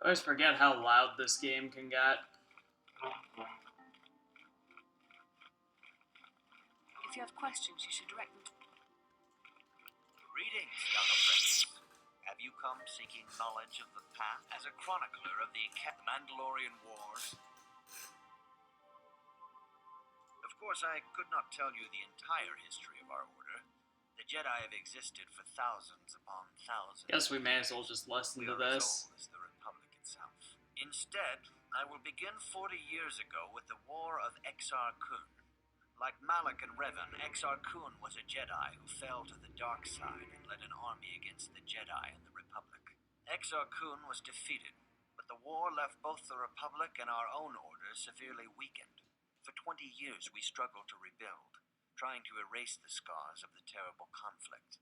I always forget how loud this game can get. If you have questions, you should direct them to... Greetings, young apprentice. Have you come seeking knowledge of the path? As a chronicler of the Mandalorian Wars? Of course, I could not tell you the entire history of our order. The Jedi have existed for thousands upon thousands. Guess we may as well just listen to this. As old as the Republic itself. Instead, I will begin 40 years ago with the War of Exar Kun. Like Malak and Revan, Exar Kun was a Jedi who fell to the dark side and led an army against the Jedi and the Republic. Exar Kun was defeated, but the war left both the Republic and our own order severely weakened. For 20 years we struggled to rebuild, trying to erase the scars of the terrible conflict.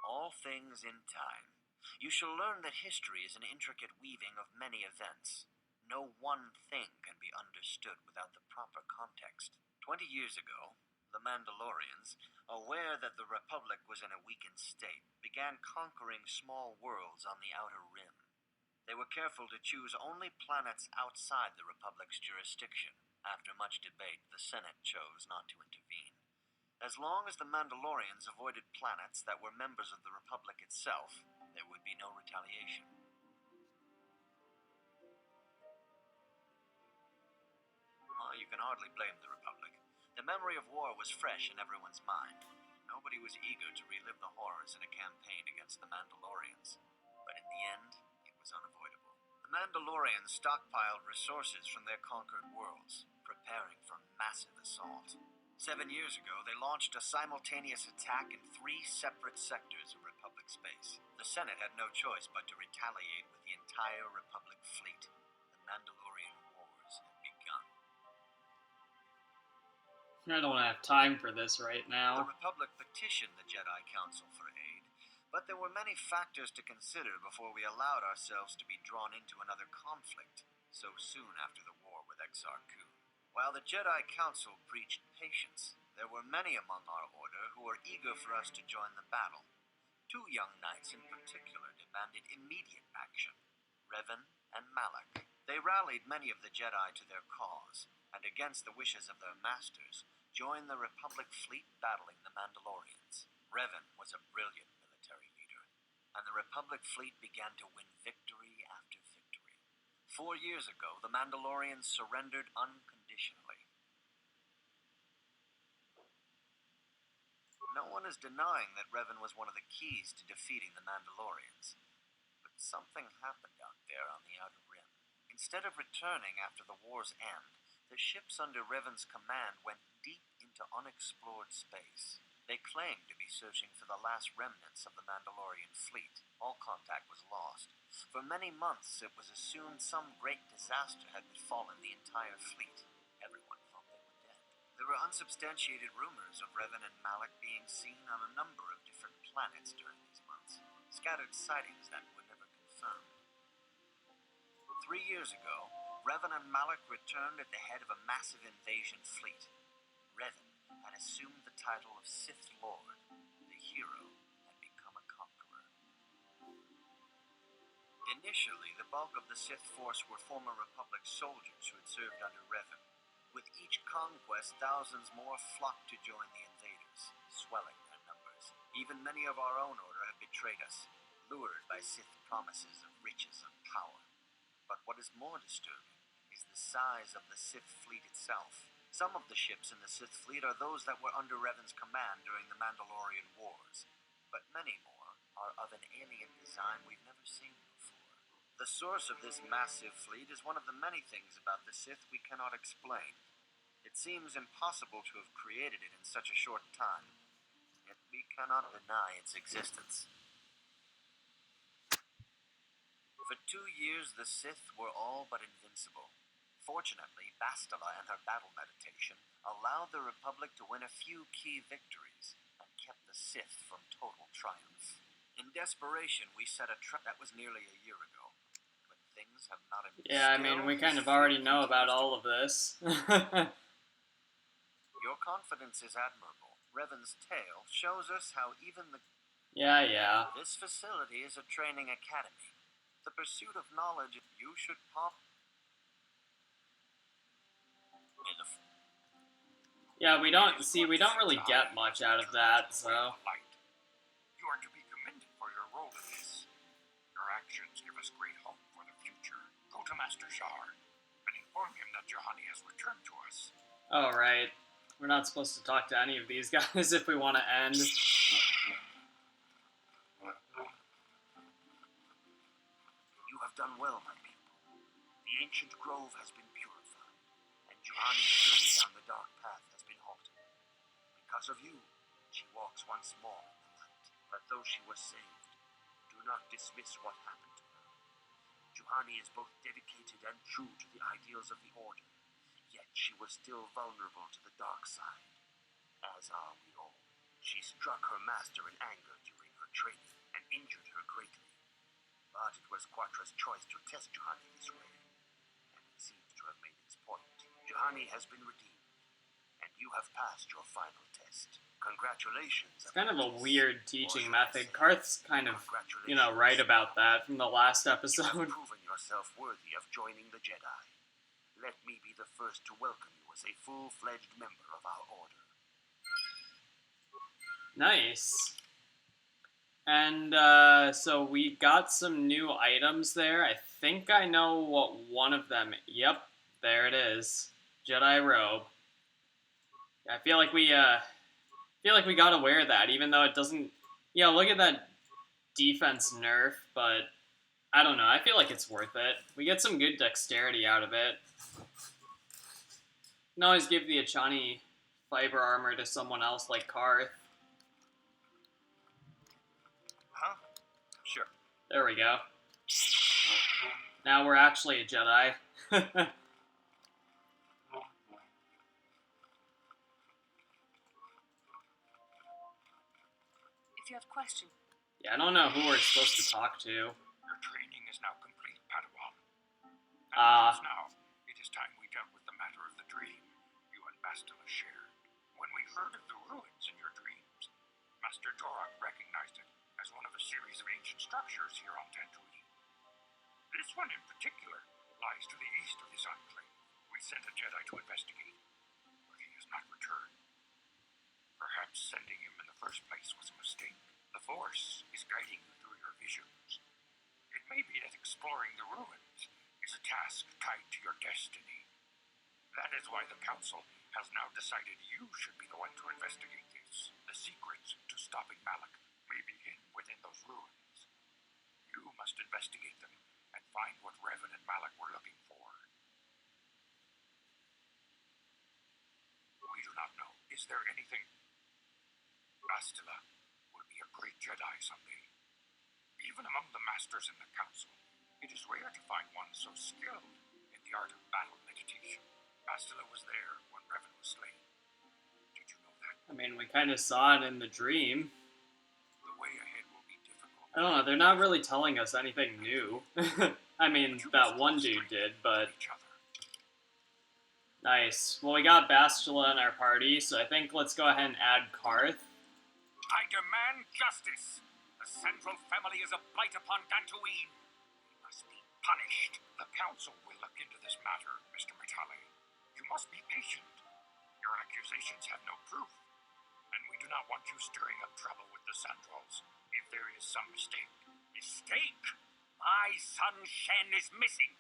All things in time. You shall learn that history is an intricate weaving of many events. No one thing can be understood without the proper context. 20 years ago, the Mandalorians, aware that the Republic was in a weakened state, began conquering small worlds on the Outer Rim. They were careful to choose only planets outside the Republic's jurisdiction. After much debate, the Senate chose not to intervene. As long as the Mandalorians avoided planets that were members of the Republic itself, there would be no retaliation. You can hardly blame the Republic. The memory of war was fresh in everyone's mind. Nobody was eager to relive the horrors in a campaign against the Mandalorians. But in the end, it was unavoidable. The Mandalorians stockpiled resources from their conquered worlds, preparing for a massive assault. 7 years ago, they launched a simultaneous attack in 3 separate sectors of Republic space. The Senate had no choice but to retaliate with the entire Republic fleet. The Mandalorian Wars had begun. I don't have time for this right now. The Republic petitioned the Jedi Council for aid, but there were many factors to consider before we allowed ourselves to be drawn into another conflict so soon after the war with Exar Kun. While the Jedi Council preached patience, there were many among our order who were eager for us to join the battle. 2 young knights in particular demanded immediate action, Revan and Malak. They rallied many of the Jedi to their cause, and against the wishes of their masters, joined the Republic fleet battling the Mandalorians. Revan was a brilliant military leader, and the Republic fleet began to win victory after victory. 4 years ago, the Mandalorians surrendered unconditionally. No one is denying that Revan was one of the keys to defeating the Mandalorians. But something happened out there on the Outer Rim. Instead of returning after the war's end, the ships under Revan's command went deep into unexplored space. They claimed to be searching for the last remnants of the Mandalorian fleet. All contact was lost. For many months, it was assumed some great disaster had befallen the entire fleet. Everyone thought they were dead. There were unsubstantiated rumors of Revan and Malak being seen on a number of different planets during these months. Scattered sightings that were never confirmed. 3 years ago, Revan and Malak returned at the head of a massive invasion fleet. Revan had assumed the title of Sith Lord. The hero had become a conqueror. Initially, the bulk of the Sith force were former Republic soldiers who had served under Revan. With each conquest, thousands more flocked to join the invaders, swelling their numbers. Even many of our own order had betrayed us, lured by Sith promises of riches and power. But what is more disturbing is the size of the Sith fleet itself. Some of the ships in the Sith fleet are those that were under Revan's command during the Mandalorian Wars, but many more are of an alien design we've never seen before. The source of this massive fleet is one of the many things about the Sith we cannot explain. It seems impossible to have created it in such a short time, yet we cannot deny its existence. For 2 years, the Sith were all but invincible. Fortunately, Bastila and her battle meditation allowed the Republic to win a few key victories and kept the Sith from total triumph. In desperation, we set a trap that was nearly a year ago. But things have not improved. Yeah, I mean, we kind of already know about all of this. Your confidence is admirable. Revan's tale shows us how even the... Yeah. This facility is a training academy. The pursuit of knowledge, you should pop. Yeah, we don't really get much out of that, so. You are to be commended for your role in this. Your actions give us great hope for the future. Go to Master Jar and inform him that Juhani has returned to us. Oh, right. We're not supposed to talk to any of these guys if we want to end. You have done well, my people. The ancient grove has been purified, and Juhani's journey down the dark path has been halted. Because of you, she walks once more in the night. But though she was saved, do not dismiss what happened to her. Juhani is both dedicated and true to the ideals of the Order, yet she was still vulnerable to the dark side, as are we all. She struck her master in anger during her training and injured her greatly. But it was Quatra's choice to test Juhani this way, and it seems to have made its point. Juhani has been redeemed, and you have passed your final test. Congratulations. It's kind of a weird teaching method. Karth's kind of, right about that from the last You episode. have proven yourself worthy of joining the Jedi. Let me be the first to welcome you as a full-fledged member of our Order. Nice. And, so we got some new items there. I think I know what one of them... Yep, there it is. Jedi Robe. I feel like we gotta wear that, even though it doesn't... Yeah, look at that defense nerf, but... I don't know, I feel like it's worth it. We get some good dexterity out of it. You can always give the Achani fiber armor to someone else like Karth. Huh? Sure. There we go. Now we're actually a Jedi. If you have questions, Yeah, I don't know who we're supposed to talk to. Your training is now complete, Padawan. Ah. And now, it is time we dealt with the matter of the dream you and Bastila shared. When we heard of the ruins in your dreams, Master Dorak recognized it as one of a series of ancient structures here on Dantooine. This one in particular lies to the east of this enclave. We sent a Jedi to investigate, but he has not returned. Perhaps sending him in the first place was a mistake. The Force is guiding you through your visions. It may be that exploring the ruins is a task tied to your destiny. That is why the Council has now decided you should be the one to investigate this. The secrets to stopping Malak may be hidden within those ruins. You must investigate them and find what Revan and Malak were looking for. We do not know. Is there anything... Bastila will be a great Jedi someday. Even among the masters in the Council, it is rare to find one so skilled in the art of battle meditation. Bastila was there when Revan was slain. Did you know that? I mean, we kind of saw it in the dream. The way ahead will be difficult. I don't know, they're not really telling us anything new. I mean, that one dude did, but... Each other. Nice. Well, we got Bastila in our party, so I think let's go ahead and add Karth. I demand justice. The Central family is a blight upon Dantooine. He must be punished. The Council will look into this matter, Mr. Matale. You must be patient. Your accusations have no proof, and we do not want you stirring up trouble with the Sandrals if there is some mistake. Mistake? My son Shen is missing.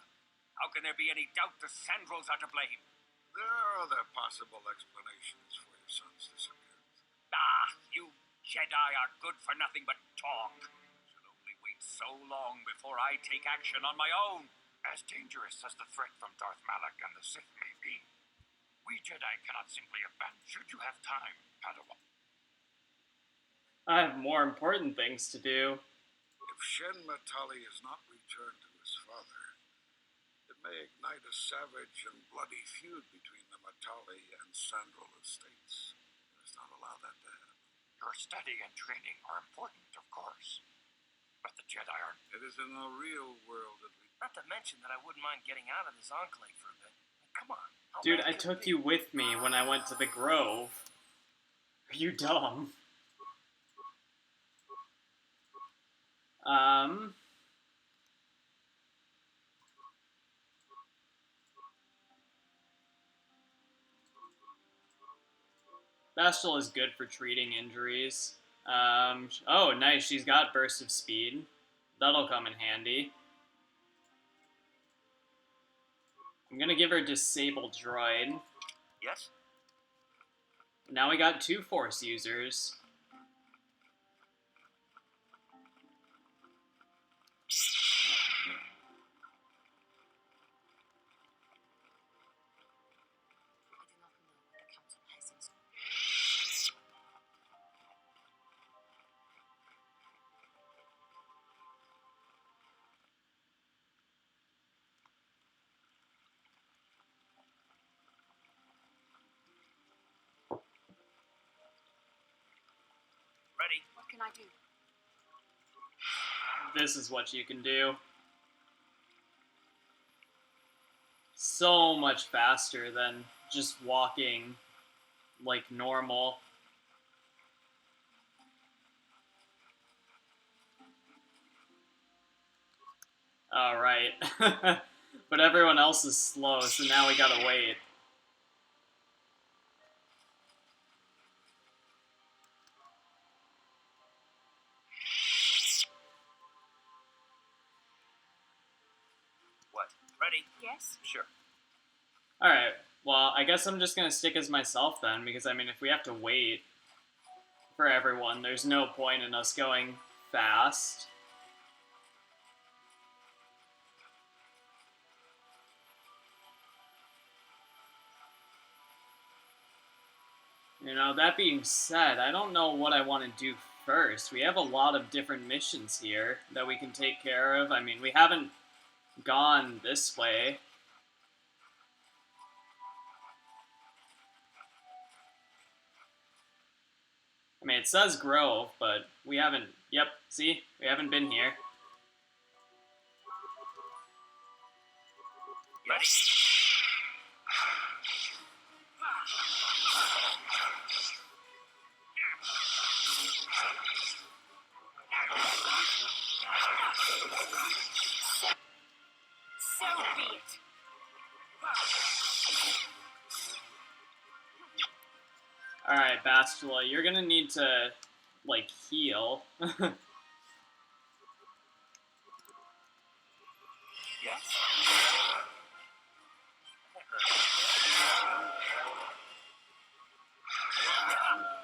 How can there be any doubt the Sandrals are to blame? There are other possible explanations for your son's disappearance. Ah, you Jedi are good for nothing but talk. Should only wait so long before I take action on my own. As dangerous as the threat from Darth Malak and the Sith may be, we Jedi cannot simply abandon. Should you have time, Padawan? I have more important things to do. If Shen Matali is not returned to his father, it may ignite a savage and bloody feud between the Matali and Sandral estates. Let us not allow that to happen. Your study and training are important, of course, but the Jedi are... It is in the real world that we... Not to mention that I wouldn't mind getting out of this enclave for a bit. Come on. How Dude, bad I could it took be? you with me when I went to the Grove. Are you dumb? Bastille is good for treating injuries. Oh, nice. She's got burst of speed. That'll come in handy. I'm gonna give her Disable Droid. Yes? Now we got 2 Force users. I do not know what the council has in store. Ready? What can I do? This is what you can do. So much faster than just walking like normal. Alright. But everyone else is slow, so now we gotta wait. What? Ready? Yes? Sure. Alright, well, I guess I'm just gonna stick as myself then, because I mean, if we have to wait for everyone, there's no point in us going fast. You know, that being said, I don't know what I want to do first. We have a lot of different missions here that we can take care of. I mean, we haven't gone this way. I mean, it says Grove, but we haven't... Yep, see? We haven't been here. Ready? So be it. Alright, Bastila, you're gonna need to, like, heal. Yes?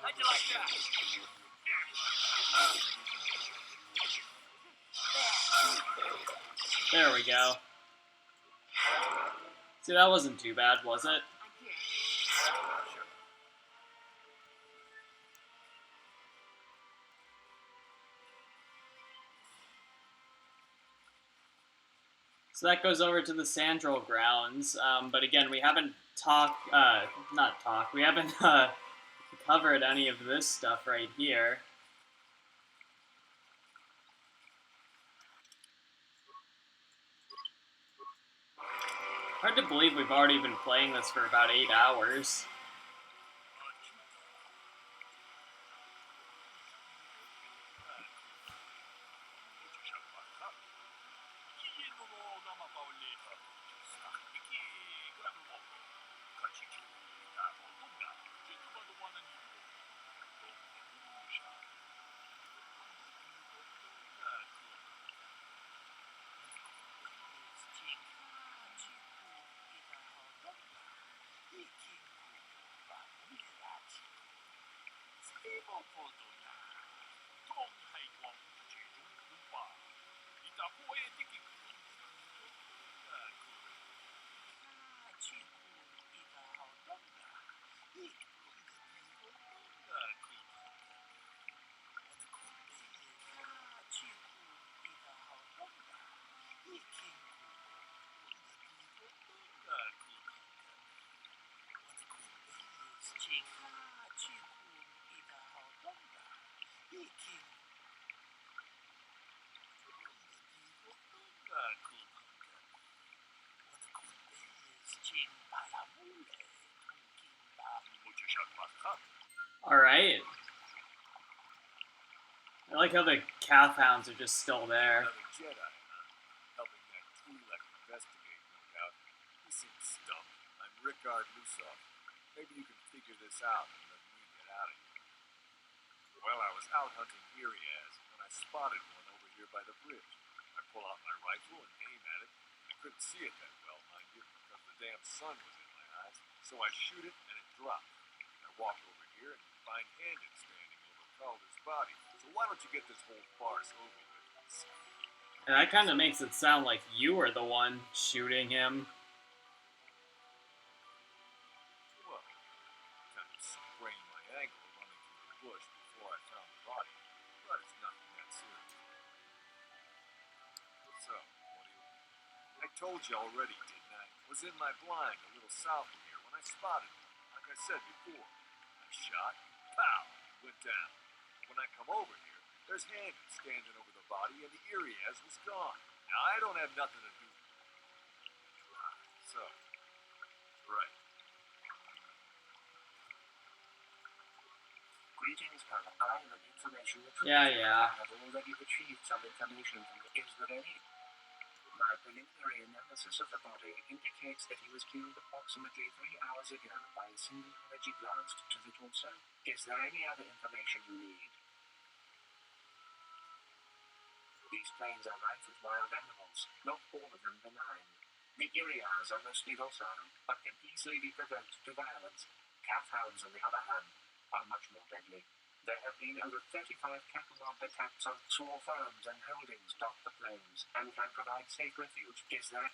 How'd you like that? There we go. See, that wasn't too bad, was it? I'm here. So that goes over to the Sandral grounds, but again, we haven't we haven't covered any of this stuff right here. Hard to believe we've already been playing this for about 8 hours. Alright. I like how the calf hounds are just still there. Another Jedi, huh? Helping that Twi'lek investigate, no doubt. He seems stumped. I'm Rickard Lusoff. Maybe you can figure this out and let me get out of here. Well, I was out hunting Iriaz when I spotted one over here by the bridge. I pull out my rifle and aim at it. I couldn't see it that well, mind you, because the damn sun was in my eyes. So I shoot it and it dropped. I walk over here and find Handon standing over Calder's body. So why don't you get this whole farce over with? And that kind of makes it sound like you were the one shooting him. Well, kind of sprained my ankle running through the bush before I found the body, but it's nothing that serious. So, what do you... I told you already, didn't I? Was in my blind a little south of here when I spotted one, like I said before. I shot, pow, went down. When I come over here, there's Handon standing over the body and the Iriaz was gone. Now, I don't have nothing to do with it. So, right. Greetings, Colonel. I am an information retriever. Yeah. I have already retrieved some information from the... Is there any... My preliminary analysis of the body indicates that he was killed approximately 3 hours ago by a single energy blast to the torso. Is there any other information you need? These planes are rife with wild animals, not all of them benign. The Iriaz are mostly docile, but can easily be provoked to violence. Calf hounds, on the other hand, are much more deadly. There have been over 35 cattle mob attacks on small farms and holdings dot the plains, and can provide safe refuge. Is there...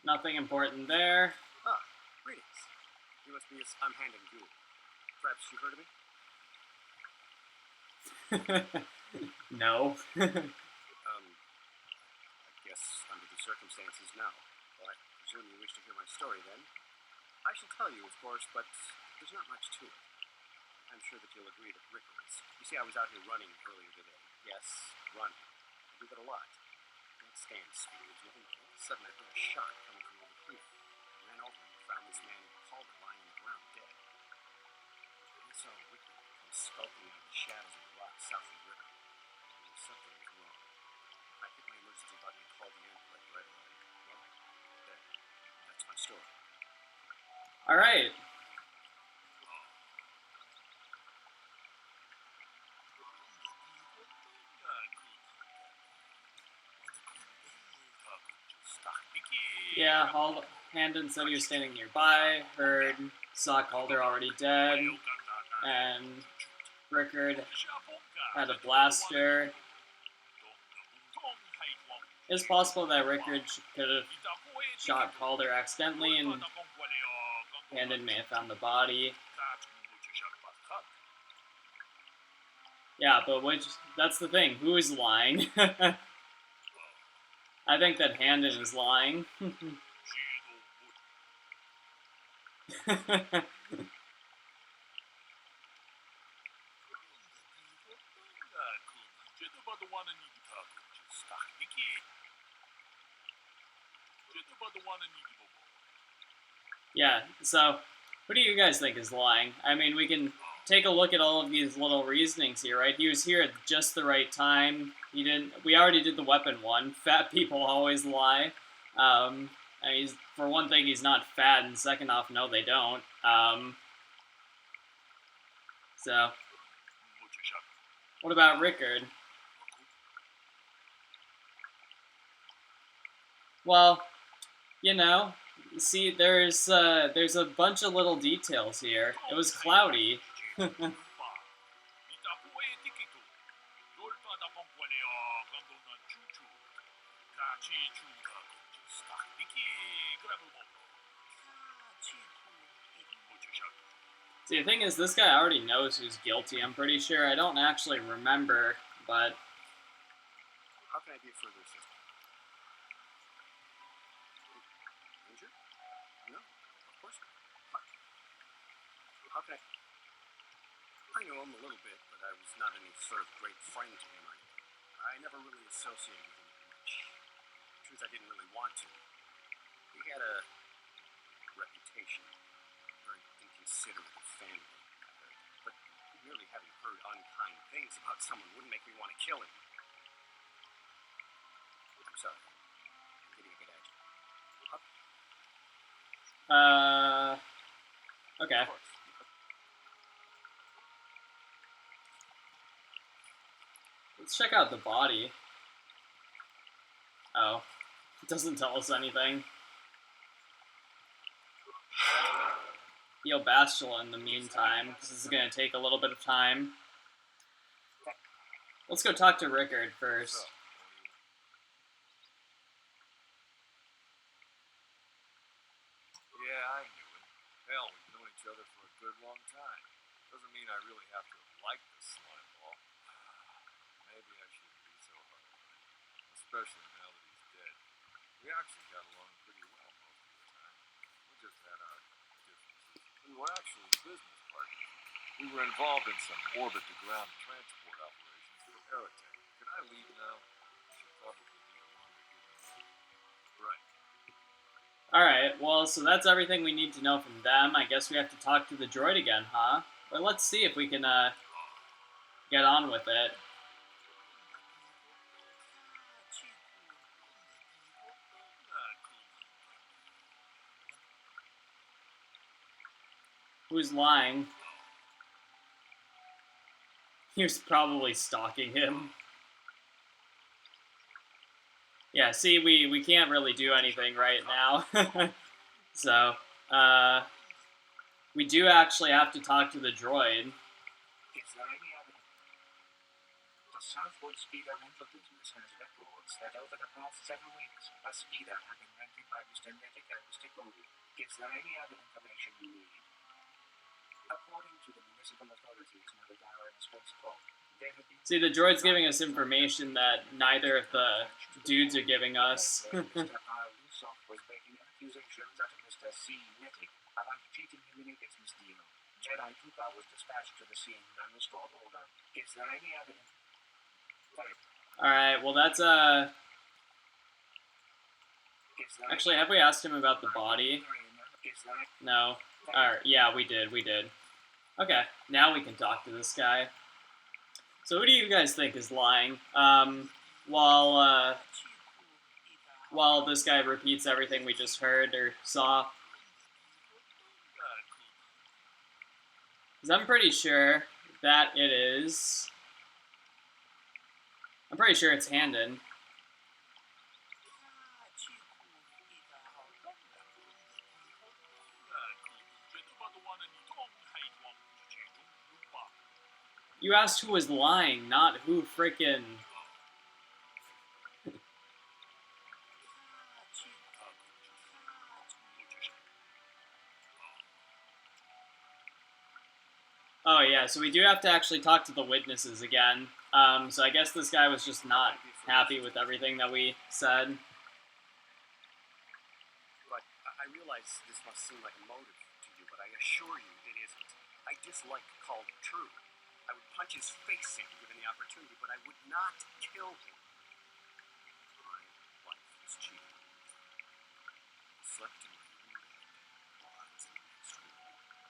Nothing important there. Ah, greetings. You must be I'm Handon Gould. Perhaps you heard of me? No. I guess under the circumstances, no. Well, I presume you wish to hear my story then. I shall tell you, of course, but there's not much to it. I'm sure that you'll agree that Rick was... You see, I was out here running earlier today. Yes, running. I do that a lot. Don't stand speed. And all of a sudden I heard a shot coming from over here. I ran over and found this man Calder lying on the ground dead. I saw Rick come skulking out of the shadows of the rocks south of the river. Something was wrong. I hit my emergency button and called the ambulance right away. Well, there. That's my story. All right. Yeah, Handon said he was standing nearby, heard, saw Calder already dead, and Rickard had a blaster. It's possible that Rickard could have shot Calder accidentally, and Handon may have found the body. Yeah, but that's the thing. Who is lying? I think that Handon is lying. Yeah, so who do you guys think is lying? I mean, we can take a look at all of these little reasonings here, right? He was here at just the right time. He didn't. We already did the weapon one. Fat people always lie. And for one thing, he's not fat, and second off, no, they don't. So, what about Rickard? Well, you know, see, there's a bunch of little details here. It was cloudy. See, the thing is, this guy already knows who's guilty, I'm pretty sure. I don't actually remember, but... How can I be of further assistance? Injured? No, of course not. How can I... I know him a little bit, but I was not any sort of great friend to him. I never really associated with him much. Truth, I didn't really want to. He had a reputation, very inconsiderate of family. But merely having heard unkind things about someone wouldn't make me want to kill him. I'm sorry. I'm getting a bit agitated. Okay. Let's check out the body. Oh, it doesn't tell us anything. Heal Bastila in the meantime, because this is going to take a little bit of time. Let's go talk to Rickard first. Yeah, I knew it. Hell, we've known each other for a good long time. Doesn't mean I really have to like this slime ball. Maybe I shouldn't be so hard on him, especially now that he's dead. We actually got along pretty well most of the time. We just had our differences. We were actually business partners. We were involved in some orbit-to-ground transport operations for Aerotech. Can I leave now? I should probably be alone to give him. Right. Alright, well, so that's everything we need to know from them. I guess we have to talk to the droid again, huh? But let's see if we can, get on with it. Who's lying? He was probably stalking him. Yeah, see, we can't really do anything right now. So, we do actually have to talk to the droid. Is there any other? The Southwood Speeder rental business has records that over the past 7 weeks, a speeder had been rented by Mr. Netick and Mr. Goldie. Is there any other information you need? According to the municipal authorities now that are in a space port, there have been... See, the droid's giving us information that neither of the dudes are giving us. Mr. R. Lusoff was making accusations at Mr. C. Netick about cheating him in a business deal. Jedi Trooper was dispatched to the scene and restored order. Is there any other... Alright, well that's, actually, have we asked him about the body? No. Alright, yeah, we did. Okay, now we can talk to this guy. So who do you guys think is lying? While this guy repeats everything we just heard or saw. Because I'm pretty sure that it is... I'm pretty sure it's Handon. You asked who was lying, not who frickin'... Oh yeah, so we do have to actually talk to the witnesses again. So I guess this guy was just not happy with everything that we said. But I realize this must seem like a motive to you, but I assure you it isn't. I dislike Calder True. I would punch his face in given the opportunity, but I would not kill him. My wife was cheating. Slept in my own bed while I was in the next room.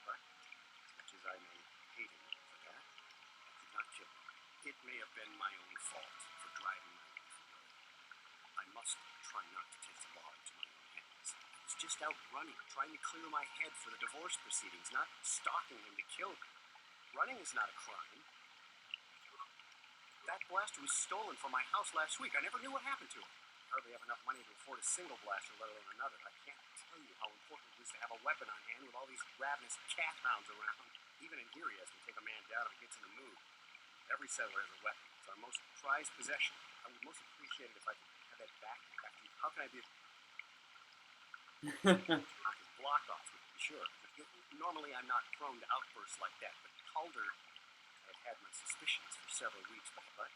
But as much as I may hate him for that, I could not kill him. It may have been my own fault for driving my wife away. I must try not to take the law into my own hands. I was just out running, trying to clear my head for the divorce proceedings, not stalking him to kill him. Running is not a crime. That blaster was stolen from my house last week. I never knew what happened to it. I hardly have enough money to afford a single blaster, let alone another. I can't tell you how important it is to have a weapon on hand with all these ravenous cat hounds around. Even in here, he has to take a man down if he gets in the mood. Every settler has a weapon. It's our most prized possession. I would most appreciate it if I could have that back after you. How can I be... Knock his block off, to be sure. Normally, I'm not prone to outbursts like that, but Calder... I've had my suspicions for several weeks, but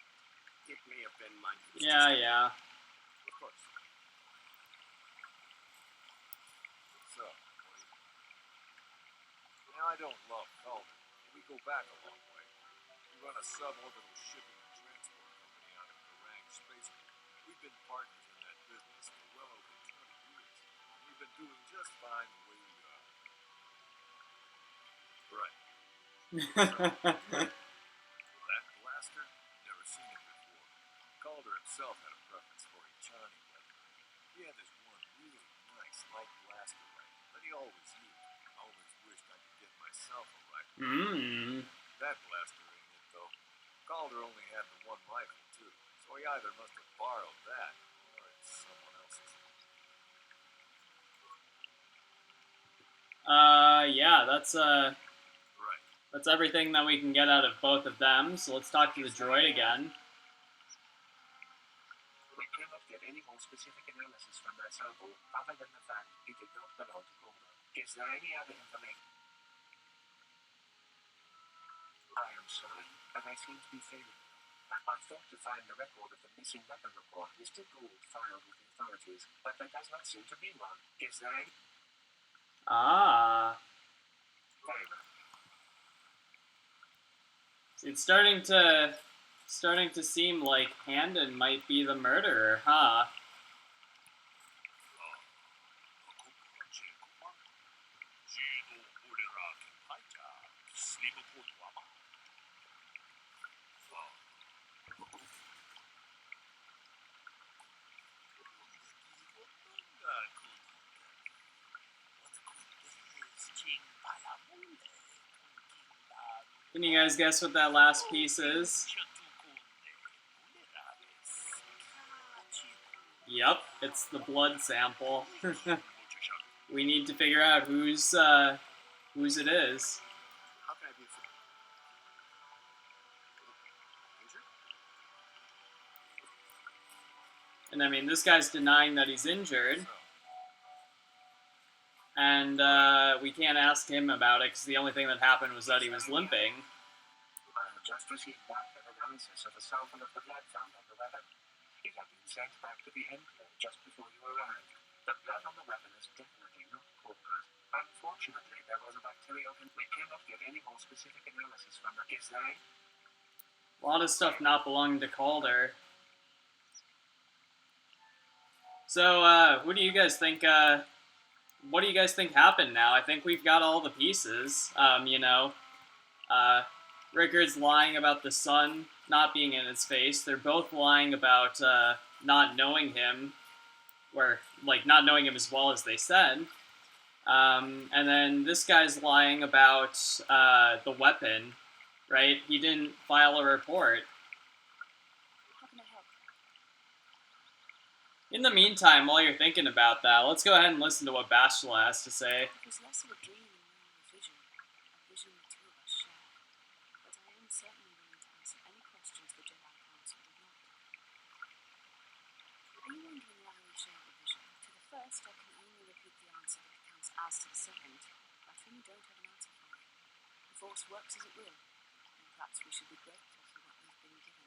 it may have been my... Yeah. Of course. So, now I don't love Calder. We go back a long way. We run a suborbital shipping and transport company out of Garang Spaceport. We've been partners in that business for well over 20 years. We've been doing just fine the way we are. Right. That blaster? Never seen it before. Calder himself had a preference for a Chani weapon. He had this one really nice light blaster rifle that he always used. I always wished I could get myself a rifle. That blaster ain't it, though. Calder only had the one rifle, too. We either must have borrowed that, or it's someone else's. Yeah, Right. that's everything that we can get out of both of them, so let's talk to the droid again. We cannot get any more specific analysis from that sample other than the fact it did not belong to Calder. Is there any other information? I am sorry, but I seem to be failing. I thought to find the record of the missing weapon report Mr. Gould filed with the authorities, but there does not seem to be one. Is there any? Ah. Very well. It's starting to seem like Handon might be the murderer, huh? Can you guys guess what that last piece is? Yep, it's the blood sample. We need to figure out whose it is. How can I be injured? And I mean, this guy's denying that he's injured. And we can't ask him about it because the only thing that happened was that he was limping. I have just received back an analysis of a sample of the blood found on the weapon. It had been sent back to the enclave just before you arrived. The blood on the weapon is definitely not Calder's. Unfortunately, there was a bacterial. We cannot get any more specific analysis from it. Is there? A lot of stuff not belonging to Calder. So, who do you guys think? What do you guys think happened now? I think we've got all the pieces. Rickard's lying about the sun not being in his face. They're both lying about not knowing him, or like not knowing him as well as they said. And then this guy's lying about the weapon, right? He didn't file a report. How can I help? In the meantime, while you're thinking about that, let's go ahead and listen to what Bastila has to say. It was less of a dream and more of a vision the two of us share. But I am certainly willing to answer any questions the Jedi Council would like. Are you wondering why we share the vision? To the first, I can only repeat the answer that counts as to the second. I truly don't have an answer for you. The Force works as it will, and perhaps we should be grateful for what we've been given.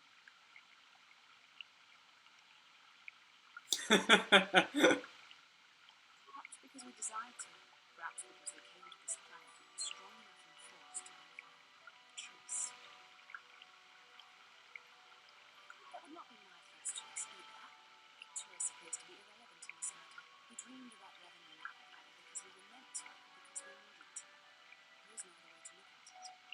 Perhaps because we desired to, perhaps because we came to this planet and were strong enough in force to unify the truth. That would not be my first choice either. That choice appears to be irrelevant in this matter. We dreamed about Revan and Napa either because we were meant to or because we needed to. There is no other way to look at it.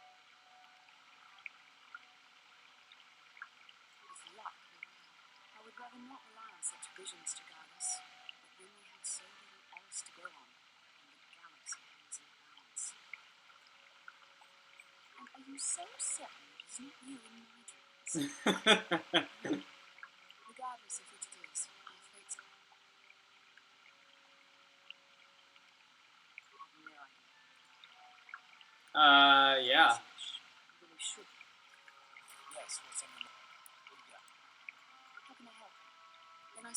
With luck, we will. How would Revan not rely on such visions to guide us? But then we have so little else to go on, and the galaxy hangs in the balance. And are you so certain it isn't you in my dreams? Regardless of which it is, I have faith. I have no idea. Yeah. You really should. Yes, what's on the mind? What do you got? How can I help? Then I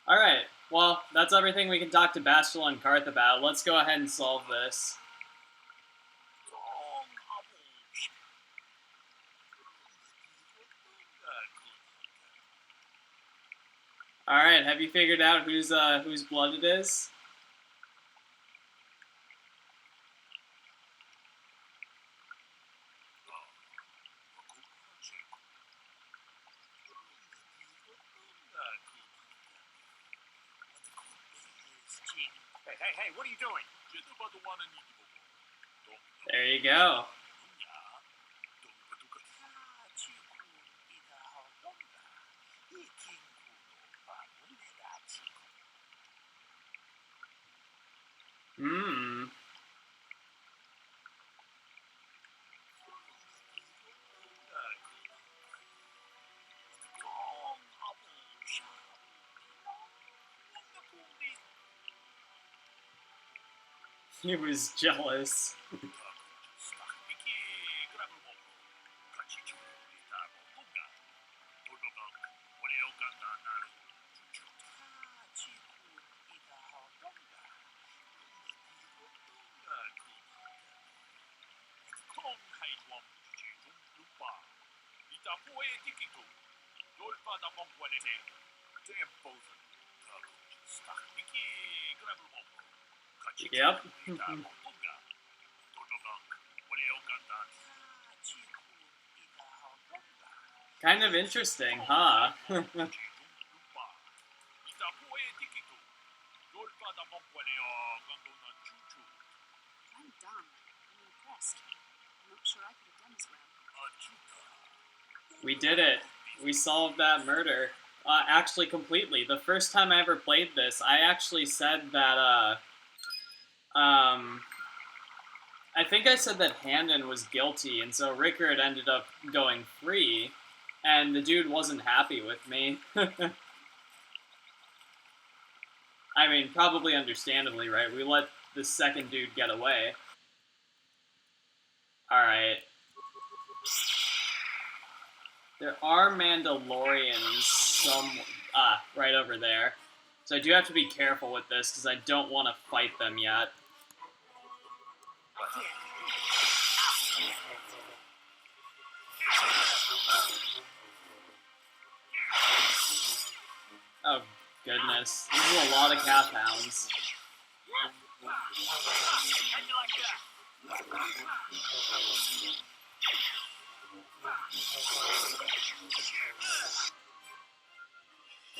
Alright, well, that's everything we can talk to Bastila and Karth about. Let's go ahead and solve this. Alright, have you figured out whose blood it is? Hey, what are you doing? There you go. Hmm. He was jealous. Damn both of Yep. Kind of interesting, huh? I'm done. I'm impressed. I'm not sure I could have done as well. We did it. We solved that murder. Actually, completely. The first time I ever played this, I actually said that, I think I said that Handon was guilty, and so Rickard ended up going free, and the dude wasn't happy with me. I mean, probably understandably, right? We let the second dude get away. Alright. There are Mandalorians right over there. So I do have to be careful with this, because I don't want to fight them yet. Oh, goodness. This is a lot of calf hounds.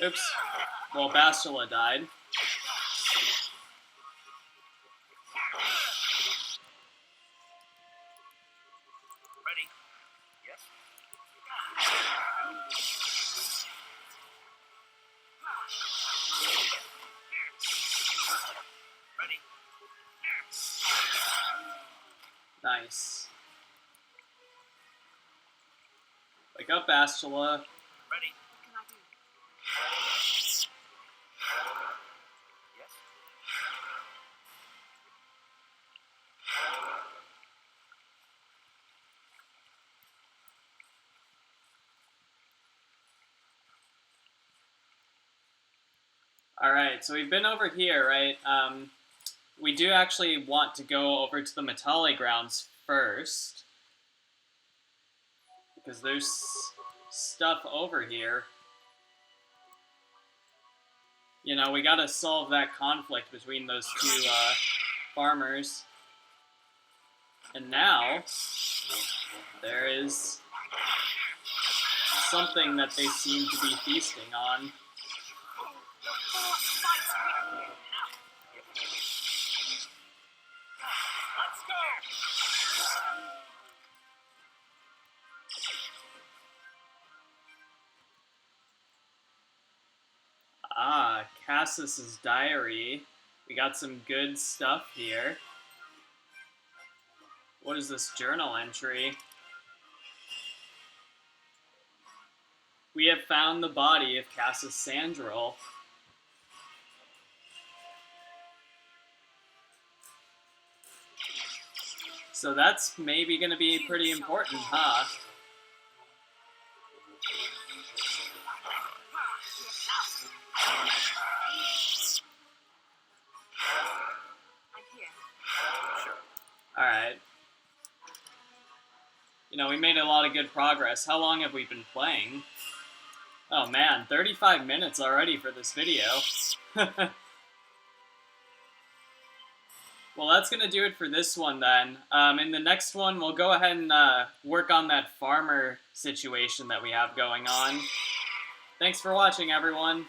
Oops. Well, Bastila died. Ready? Yes? Ready? Nice. Wake up, Bastila. Ready? What can I do? Yes? Alright, so we've been over here, right? We do actually want to go over to the Matali grounds first, because there's stuff over here. You know, we gotta solve that conflict between those two farmers. And now, there is something that they seem to be feasting on. Ah, Cassis's diary. We got some good stuff here. What is this journal entry? We have found the body of Cassis Sandril. So that's maybe going to be pretty important, huh? I'm here. Alright. You know, we made a lot of good progress. How long have we been playing? Oh man, 35 minutes already for this video. Well, that's going to do it for this one then. In the next one, we'll go ahead and work on that farmer situation that we have going on. Thanks for watching, everyone.